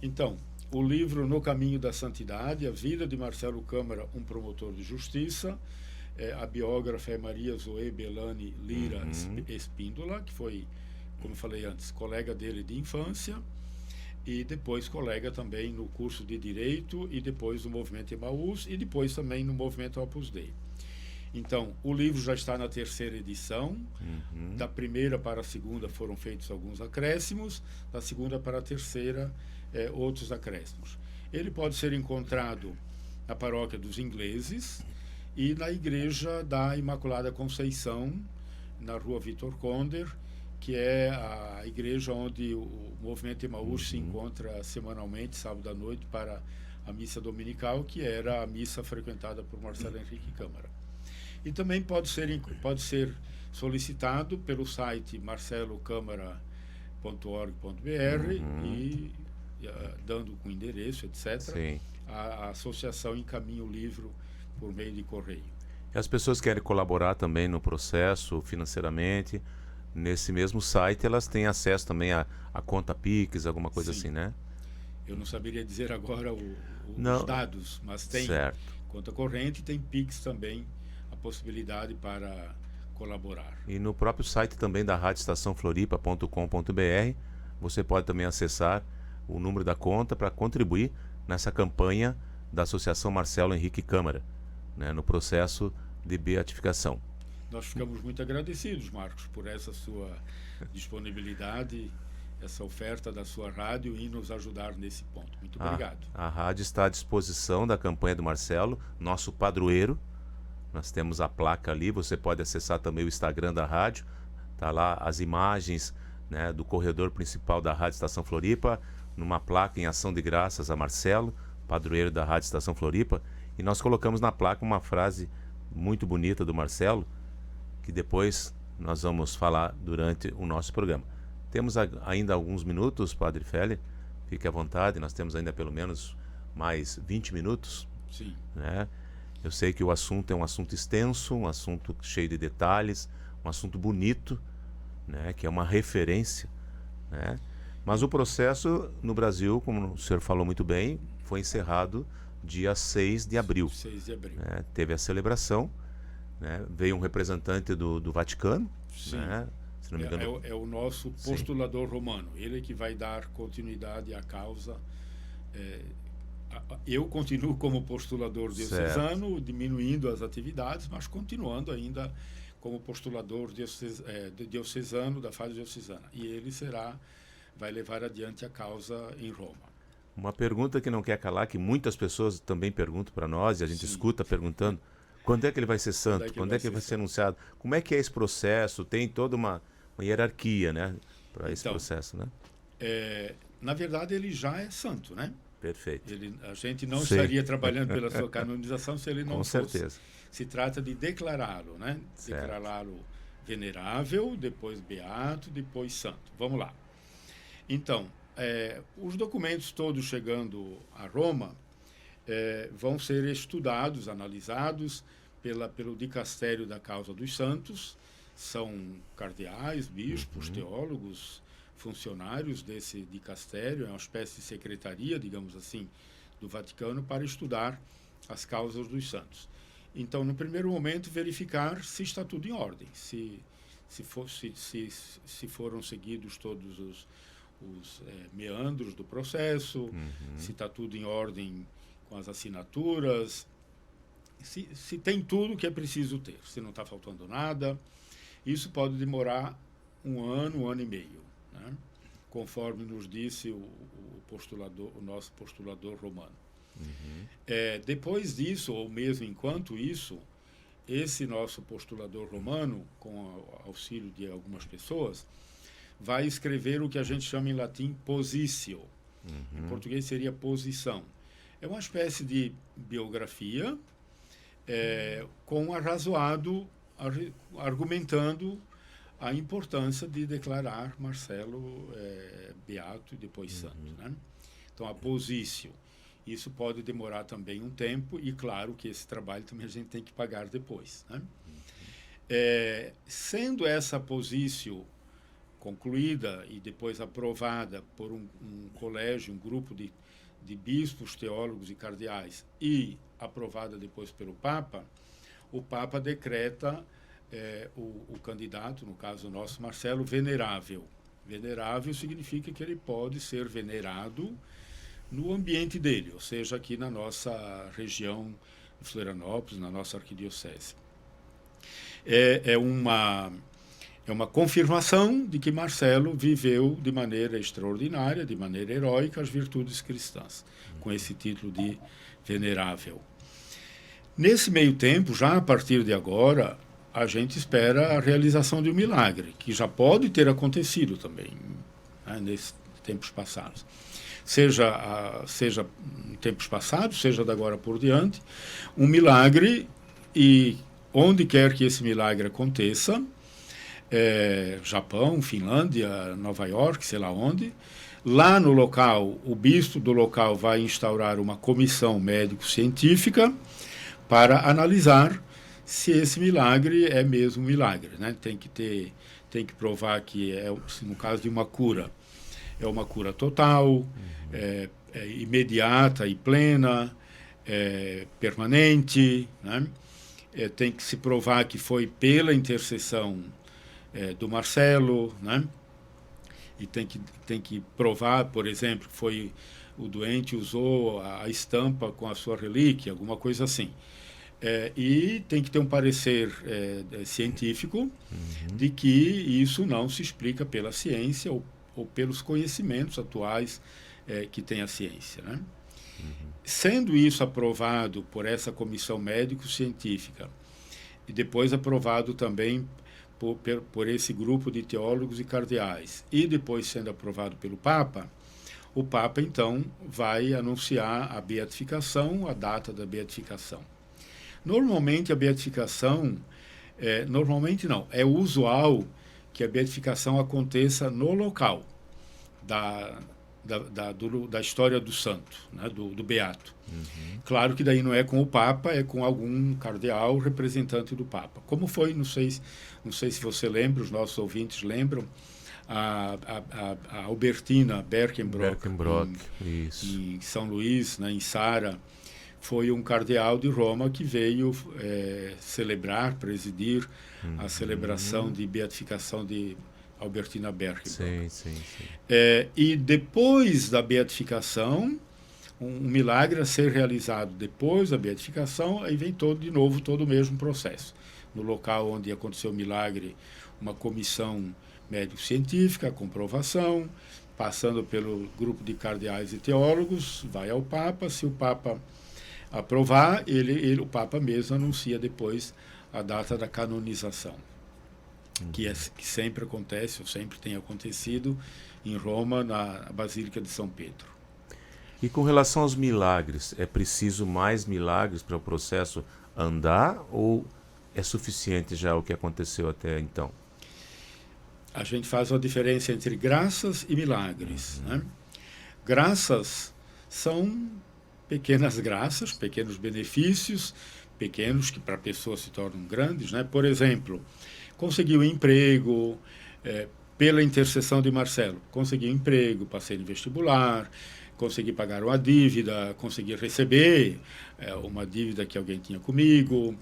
Então, o livro No Caminho da Santidade, a vida de Marcelo Câmara, um promotor de justiça. A biógrafa é Maria Zoe Belani Lira Espíndola, que foi, como eu falei antes, colega dele de infância e depois colega também no curso de Direito e depois no Movimento Emaús e depois também no Movimento Opus Dei. Então, o livro já está na 3ª edição. Da 1ª para a 2ª foram feitos alguns acréscimos, da 2ª para a 3ª, outros acréscimos. Ele pode ser encontrado na Paróquia dos Ingleses e na Igreja da Imaculada Conceição, na Rua Vitor Conder, que é a igreja onde o Movimento Emaús se encontra semanalmente, sábado à noite, para a missa dominical, que era a missa frequentada por Marcelo Henrique Câmara. E também pode ser solicitado pelo site marcelocâmara.org.br e dando com endereço, etc. Sim. A associação encaminha o livro por meio de correio. E as pessoas que querem colaborar também no processo financeiramente, nesse mesmo site, elas têm acesso também a conta Pix, alguma coisa Sim. assim, né? Eu não saberia dizer agora os dados, mas tem conta corrente e tem Pix também, a possibilidade para colaborar. E no próprio site também da radioestaçãofloripa.com.br você pode também acessar o número da conta para contribuir nessa campanha da Associação Marcelo Henrique Câmara, né, no processo de beatificação. Nós ficamos muito agradecidos, Marcos, por essa sua disponibilidade, essa oferta da sua rádio e nos ajudar nesse ponto. Muito obrigado. A rádio está à disposição da campanha do Marcelo, nosso padroeiro. Nós temos a placa ali, você pode acessar também o Instagram da rádio. Está lá as imagens, né, do corredor principal da Rádio Estação Floripa, numa placa em ação de graças a Marcelo, padroeiro da Rádio Estação Floripa. E nós colocamos na placa uma frase muito bonita do Marcelo, que depois nós vamos falar durante o nosso programa. Temos ainda alguns minutos, Padre Félia, fique à vontade, nós temos ainda pelo menos mais 20 minutos. Sim. Né? Eu sei que o assunto é um assunto extenso, um assunto cheio de detalhes, um assunto bonito, né? Que é uma referência, né? Mas o processo no Brasil, como o senhor falou muito bem, foi encerrado dia 6 de abril. 6 de abril. Né? Teve a celebração, né? Veio um representante do Vaticano. Sim. Né? Se não me engano, é o nosso postulador romano. Ele que vai dar continuidade à causa. Eu continuo como postulador diocesano, diminuindo as atividades, mas continuando ainda como postulador diocesano da fase diocesana. E ele vai levar adiante a causa em Roma. Uma pergunta que não quer calar, que muitas pessoas também perguntam para nós, e a gente escuta perguntando: quando é que ele vai ser santo? Quando é que ele vai ser anunciado? Como é que é esse processo? Tem toda uma hierarquia, né, para esse processo, né? Na verdade, ele já é santo, né? Perfeito. A gente não estaria trabalhando pela sua canonização se ele não fosse. Com certeza. Se trata de declará-lo, né? Certo. Declará-lo venerável, depois beato, depois santo. Vamos lá. Então, os documentos todos chegando a Roma vão ser estudados, analisados pelo dicastério da causa dos santos. São cardeais, bispos, teólogos, funcionários desse dicastério, é uma espécie de secretaria, digamos assim, do Vaticano para estudar as causas dos santos. Então, no primeiro momento, verificar se está tudo em ordem, se foram seguidos todos os meandros do processo, se está tudo em ordem com as assinaturas, se tem tudo que é preciso ter, se não está faltando nada. Isso pode demorar um ano e meio, né? Conforme nos disse o nosso postulador romano. Depois disso, ou mesmo enquanto isso, esse nosso postulador romano, com o auxílio de algumas pessoas, vai escrever o que a gente chama em latim positio. Em português seria posição. É uma espécie de biografia com arrazoado, argumentando a importância de declarar Marcelo beato e depois santo, né? Então, a positio. Isso pode demorar também um tempo e, claro, que esse trabalho também a gente tem que pagar depois, né? Sendo essa positio concluída e depois aprovada por um colégio, um grupo de bispos, teólogos e cardeais, e aprovada depois pelo Papa, o Papa decreta o candidato, no caso nosso, Marcelo, venerável. Venerável significa que ele pode ser venerado no ambiente dele, ou seja, aqui na nossa região de Florianópolis, na nossa arquidiocese. é uma confirmação de que Marcelo viveu de maneira extraordinária, de maneira heróica, as virtudes cristãs, com esse título de venerável. Nesse meio tempo, já a partir de agora, a gente espera a realização de um milagre, que já pode ter acontecido também, né, nesses tempos passados. Seja em tempos passados, seja de agora por diante, um milagre, e onde quer que esse milagre aconteça, Japão, Finlândia, Nova York, sei lá onde, lá no local, o bispo do local vai instaurar uma comissão médico-científica para analisar se esse milagre é mesmo um milagre, né? Tem que provar que no caso de uma cura, é uma cura total, imediata e plena, permanente, né? Tem que se provar que foi pela intercessão do Marcelo, né? E tem que provar, por exemplo, que foi o doente usou a estampa com a sua relíquia, alguma coisa assim. E tem que ter um parecer científico de que isso não se explica pela ciência ou pelos conhecimentos atuais que tem a ciência, né? Sendo isso aprovado por essa comissão médico-científica e depois aprovado também por esse grupo de teólogos e cardeais, e depois sendo aprovado pelo Papa, o Papa, então, vai anunciar a beatificação, a data da beatificação. Normalmente, a beatificação, normalmente não, é usual que a beatificação aconteça no local da história do santo, né, do beato. Claro que daí não é com o Papa, é com algum cardeal representante do Papa. Como foi, não sei se você lembra, os nossos ouvintes lembram, a Albertina Berkenbrock em São Luís, né, em Sara, foi um cardeal de Roma que veio presidir a celebração de beatificação de Albertina Berkenbrock. Sim. E depois da beatificação, um milagre a ser realizado depois da beatificação, aí vem de novo todo o mesmo processo. No local onde aconteceu o milagre, uma comissão médico-científica, comprovação, passando pelo grupo de cardeais e teólogos, vai ao Papa. Se o Papa aprovar, o Papa mesmo anuncia depois a data da canonização, que sempre acontece, ou sempre tem acontecido, em Roma, na Basílica de São Pedro. E com relação aos milagres, é preciso mais milagres para o processo andar, ou é suficiente já o que aconteceu até então? A gente faz uma diferença entre graças e milagres, né? Graças são pequenas graças, pequenos benefícios, pequenos que para a pessoa se tornam grandes, né? Por exemplo, conseguiu emprego, pela intercessão de Marcelo, consegui emprego, passei no vestibular, consegui pagar uma dívida, consegui receber uma dívida que alguém tinha comigo,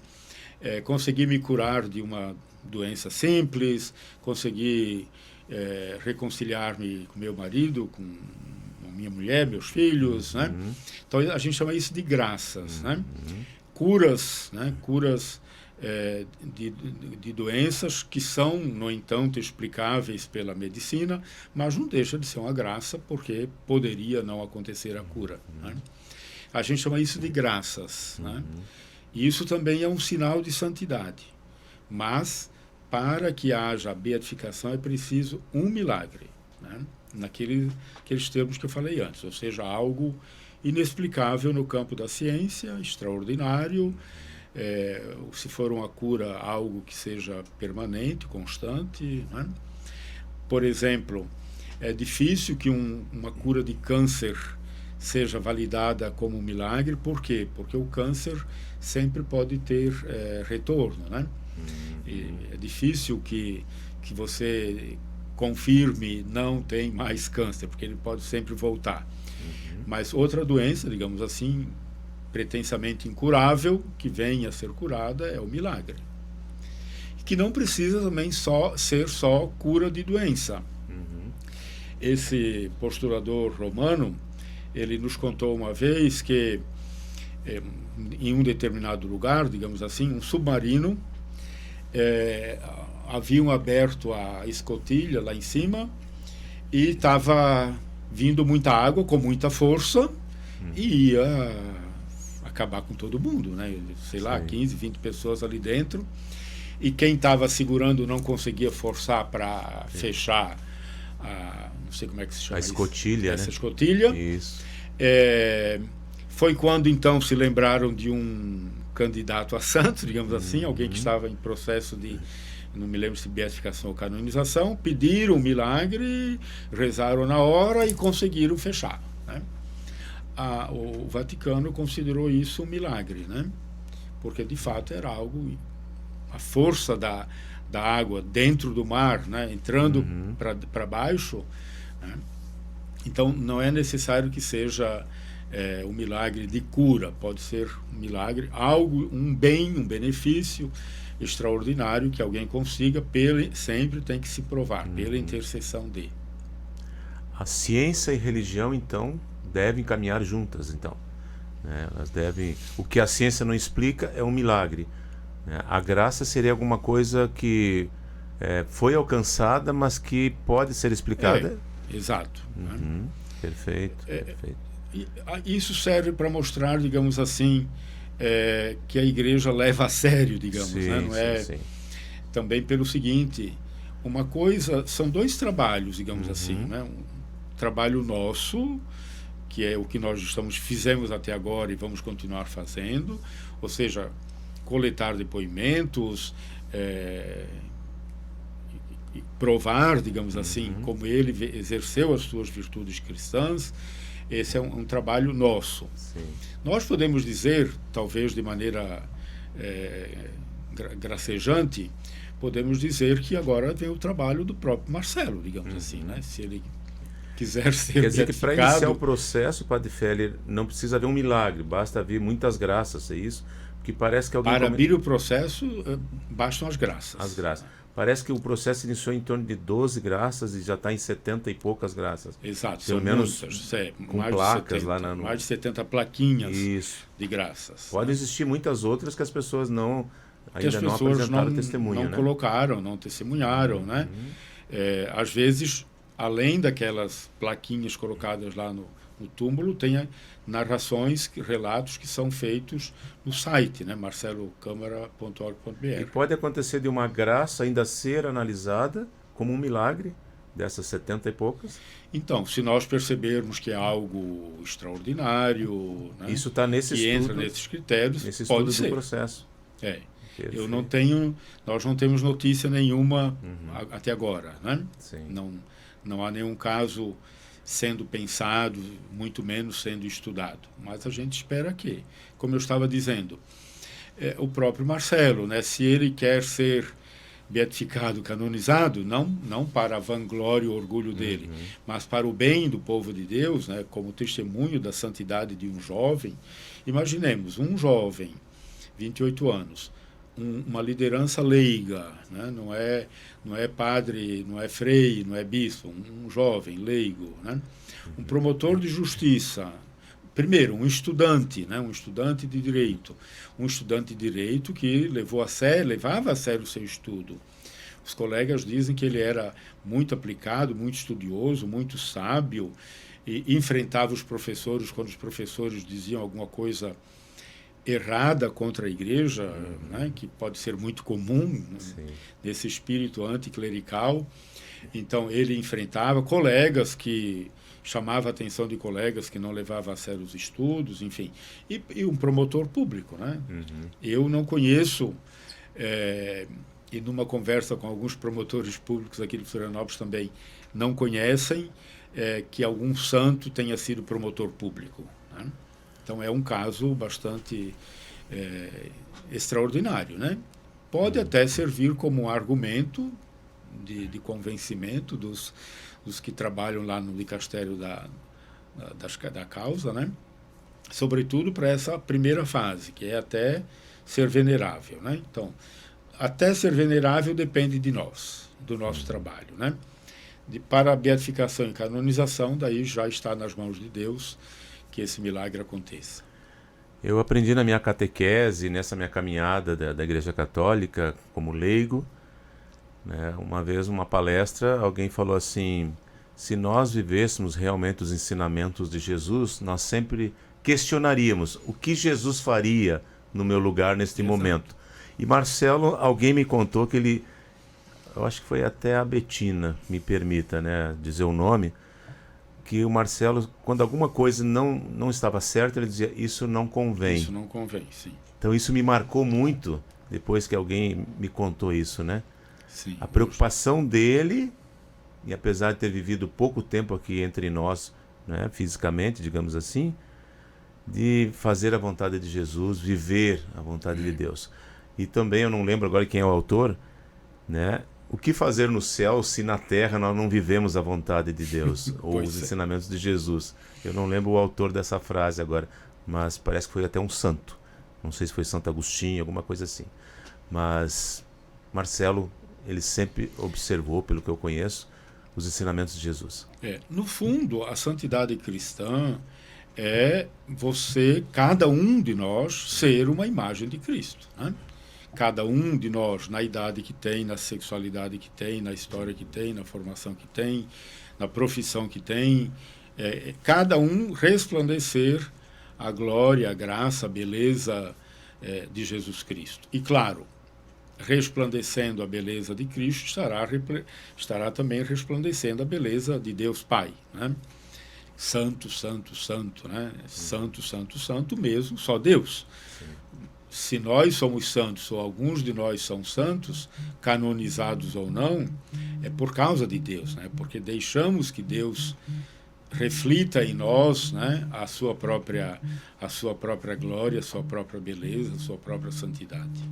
consegui me curar de uma doença simples, consegui reconciliar-me com meu marido, com minha mulher, meus filhos, né? Então a gente chama isso de graças, né? Curas, né? Curas de doenças que são, no entanto, explicáveis pela medicina, mas não deixa de ser uma graça, porque poderia não acontecer a cura, né? A gente chama isso de graças, né? E isso também é um sinal de santidade. Mas, para que haja a beatificação, é preciso um milagre, né? Naqueles termos que eu falei antes, ou seja, algo inexplicável no campo da ciência, extraordinário. Se for uma cura, algo que seja permanente, constante, né? Por exemplo, é difícil que uma cura de câncer seja validada como um milagre. Por quê? Porque o câncer sempre pode ter retorno, né? E é difícil que você confirme não tem mais câncer, porque ele pode sempre voltar. Mas outra doença, digamos assim, pretensamente incurável, que venha a ser curada, é o milagre. Que não precisa também ser só cura de doença. Esse postulador romano, ele nos contou uma vez que, em um determinado lugar, digamos assim, um submarino haviam aberto a escotilha lá em cima e estava vindo muita água com muita força e ia acabar com todo mundo, né? Sei lá, 15, 20 pessoas ali dentro. E quem estava segurando não conseguia forçar para fechar não sei como é que se chama a escotilha, essa né? escotilha. Isso. Foi quando então se lembraram de um candidato a santo, digamos assim, alguém que estava em processo de, não me lembro se beatificação ou canonização, pediram um milagre, rezaram na hora e conseguiram fechar, né? O Vaticano considerou isso um milagre, né? Porque de fato era algo, a força da água dentro do mar, né? Entrando para baixo, né? Então não é necessário que seja um milagre de cura, pode ser um milagre, algo, um bem, um benefício extraordinário que alguém consiga, sempre tem que se provar, pela intercessão de. A ciência e religião, então, devem caminhar juntas, então. Né? Elas devem. O que a ciência não explica é um milagre. Né? A graça seria alguma coisa que foi alcançada, mas que pode ser explicada. Exato. Né? Perfeito, perfeito. Isso serve para mostrar, digamos assim, que a igreja leva a sério, digamos, sim, né? Não é sim. Também pelo seguinte, uma coisa, são dois trabalhos, digamos assim, né? Um trabalho nosso, que é o que nós fizemos até agora e vamos continuar fazendo, ou seja, coletar depoimentos, provar, digamos assim, como ele exerceu as suas virtudes cristãs. Esse é um trabalho nosso. Sim. Nós podemos dizer, talvez de maneira gracejante, podemos dizer que agora vem o trabalho do próprio Marcelo, digamos assim, né? Se ele quiser ser Quer dizer que para iniciar o processo, Padre Feller, não precisa haver um milagre, basta haver muitas graças, é isso? Porque parece que alguém... Para abrir o processo, bastam as graças. As graças. Parece que o processo iniciou em torno de 12 graças e já está em 70 e poucas graças. Exato. Pelo menos com mais placas de 70, lá mais de 70 plaquinhas isso. de graças. Pode existir muitas outras que as pessoas não apresentaram testemunho, não colocaram, não testemunharam, né? Às vezes, além daquelas plaquinhas colocadas lá no túmulo, tem narrações, relatos que são feitos no site, né? marcelocâmara.org.br. E pode acontecer de uma graça ainda ser analisada como um milagre dessas 70 e poucas? Então, se nós percebermos que é algo extraordinário, né? Isso está nesse que estudo, entra nesses critérios, nesse estudo pode do ser. processo. Nós não temos notícia nenhuma até agora, né? Sim. Não há nenhum caso sendo pensado, muito menos sendo estudado. Mas a gente espera que, como eu estava dizendo, o próprio Marcelo, né, se ele quer ser beatificado, canonizado, não para a vanglória e o orgulho dele, mas para o bem do povo de Deus, né, como testemunho da santidade de um jovem. Imaginemos, um jovem, 28 anos, uma liderança leiga, né? não é padre, não é frei, não é bispo, um jovem leigo, né? Um promotor de justiça, primeiro um estudante, né? Um estudante de direito que levava a sério o seu estudo. Os colegas dizem que ele era muito aplicado, muito estudioso, muito sábio, e enfrentava os professores quando os professores diziam alguma coisa errada contra a igreja, né, que pode ser muito comum nesse espírito anticlerical. Então ele enfrentava colegas que chamava a atenção de colegas que não levavam a sério os estudos, enfim, e um promotor público, né? Eu não conheço, e numa conversa com alguns promotores públicos aqui de Florianópolis também não conhecem que algum santo tenha sido promotor público, né? Então é um caso bastante extraordinário, né? Pode até servir como argumento de convencimento dos que trabalham lá no dicastério da causa, né? Sobretudo para essa primeira fase, que é até ser venerável, né? Então, até ser venerável depende de nós, do nosso trabalho, né? Para a beatificação e canonização, daí já está nas mãos de Deus que esse milagre aconteça. Eu aprendi na minha catequese, nessa minha caminhada da Igreja Católica, como leigo, né? Uma vez, uma palestra, alguém falou assim: se nós vivêssemos realmente os ensinamentos de Jesus, nós sempre questionaríamos o que Jesus faria no meu lugar neste momento. E Marcelo, alguém me contou que ele, eu acho que foi até a Betina, me permita, né, dizer o nome, que o Marcelo, quando alguma coisa não estava certa, ele dizia: isso não convém. Isso não convém, sim. Então isso me marcou muito, depois que alguém me contou isso, né? Sim, a preocupação dele, e apesar de ter vivido pouco tempo aqui entre nós, né, fisicamente, digamos assim, de fazer a vontade de Jesus, viver a vontade de Deus. E também, eu não lembro agora quem é o autor, né? O que fazer no céu se na terra nós não vivemos a vontade de Deus ou os ensinamentos de Jesus? Eu não lembro o autor dessa frase agora, mas parece que foi até um santo. Não sei se foi Santo Agostinho, alguma coisa assim. Mas Marcelo, ele sempre observou, pelo que eu conheço, os ensinamentos de Jesus. No fundo, a santidade cristã é cada um de nós, ser uma imagem de Cristo, né? Cada um de nós, na idade que tem, na sexualidade que tem, na história que tem, na formação que tem, na profissão que tem, cada um resplandecer a glória, a graça, a beleza de Jesus Cristo. E claro, resplandecendo a beleza de Cristo, estará também resplandecendo a beleza de Deus Pai, né? Santo, santo, santo, né? Santo, santo, santo mesmo, só Deus. Sim. Se nós somos santos, ou alguns de nós são santos, canonizados ou não, é por causa de Deus, né? Porque deixamos que Deus reflita em nós, né, a sua própria glória, a sua própria beleza, a sua própria santidade.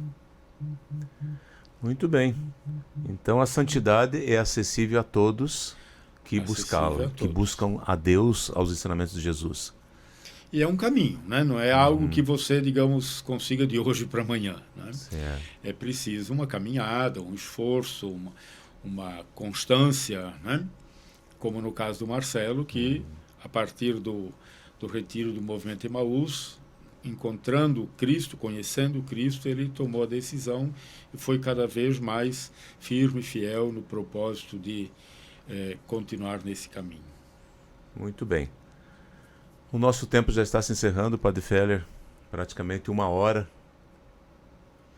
Muito bem. Então a santidade é acessível a todos que buscá-la, que buscam a Deus, aos ensinamentos de Jesus. E é um caminho, né? Não é algo que você, digamos, consiga de hoje para amanhã, né? É preciso uma caminhada, um esforço, uma constância, né? Como no caso do Marcelo, que a partir do retiro do movimento Emaús, encontrando Cristo, conhecendo Cristo, ele tomou a decisão e foi cada vez mais firme e fiel no propósito de continuar nesse caminho. Muito bem. O nosso tempo já está se encerrando, Padre Feller, praticamente 1 hora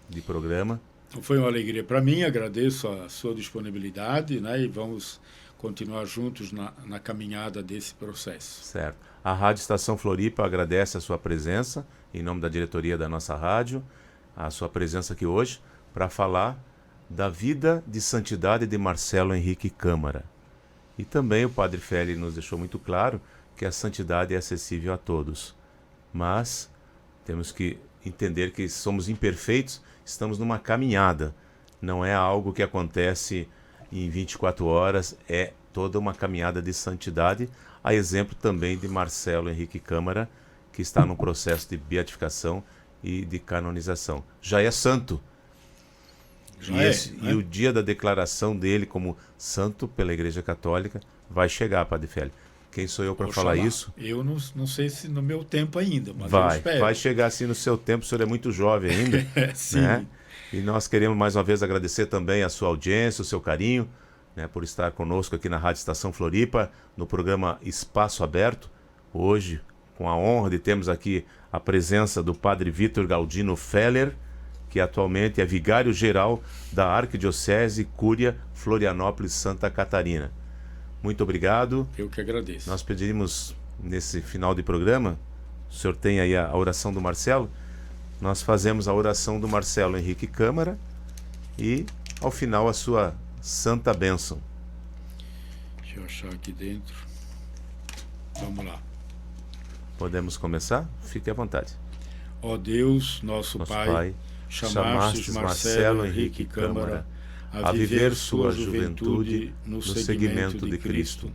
de programa. Foi uma alegria para mim, agradeço a sua disponibilidade, né, e vamos continuar juntos na caminhada desse processo. Certo. A Rádio Estação Floripa agradece a sua presença, em nome da diretoria da nossa rádio, a sua presença aqui hoje, para falar da vida de santidade de Marcelo Henrique Câmara. E também o Padre Feller nos deixou muito claro que a santidade é acessível a todos. Mas temos que entender que somos imperfeitos, estamos numa caminhada. Não é algo que acontece em 24 horas, é toda uma caminhada de santidade, a exemplo também de Marcelo Henrique Câmara, que está no processo de beatificação e de canonização. Já é santo. E o dia da declaração dele como santo pela Igreja Católica vai chegar, Padre Feller. Quem sou eu para falar isso? Eu não sei se no meu tempo ainda, mas eu espero. Vai chegar assim no seu tempo, o senhor é muito jovem ainda. Sim. Né? E nós queremos mais uma vez agradecer também a sua audiência, o seu carinho, né, por estar conosco aqui na Rádio Estação Floripa, no programa Espaço Aberto. Hoje, com a honra de termos aqui a presença do Padre Vitor Galdino Feller, que atualmente é vigário-geral da Arquidiocese Cúria Florianópolis Santa Catarina. Muito obrigado. Eu que agradeço. Nós pedimos, nesse final de programa, o senhor tem aí a oração do Marcelo, nós fazemos a oração do Marcelo Henrique Câmara e, ao final, a sua santa bênção. Deixa eu achar aqui dentro. Vamos lá. Podemos começar? Fique à vontade. Ó Deus, nosso Pai, chamastes Marcelo Henrique Câmara a viver sua juventude no seguimento de Cristo,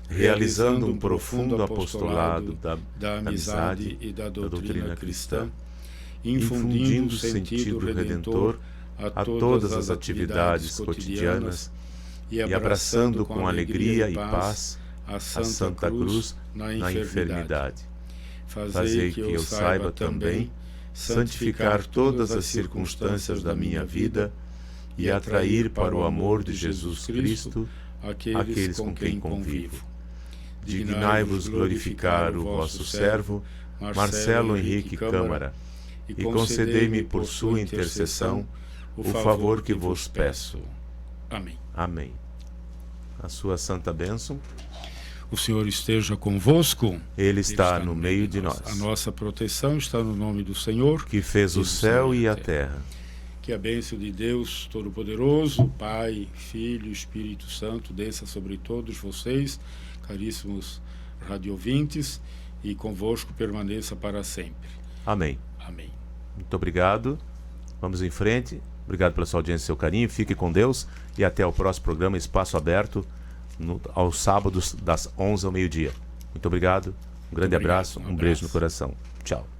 realizando um profundo apostolado da amizade e da doutrina cristã, infundindo sentido redentor a todas as atividades cotidianas e abraçando com alegria e paz a Santa Cruz na enfermidade. Fazei que eu saiba também santificar todas as circunstâncias da minha vida e atrair para o amor de Jesus Cristo aqueles com quem convivo. Dignai-vos glorificar o vosso servo, Marcelo Henrique Câmara, e concedei-me por sua intercessão o favor que vos peço. Amém. Amém. A sua santa bênção. O Senhor esteja convosco. Ele está no meio de nós. A nossa proteção está no nome do Senhor, que fez o céu e a terra. Que a bênção de Deus Todo-Poderoso, Pai, Filho e Espírito Santo, desça sobre todos vocês, caríssimos radiovintes, e convosco permaneça para sempre. Amém. Amém. Muito obrigado. Vamos em frente. Obrigado pela sua audiência e seu carinho. Fique com Deus e até o próximo programa Espaço Aberto, aos sábados das 11 ao meio-dia. Muito obrigado. Um grande abraço. Um beijo no coração. Tchau.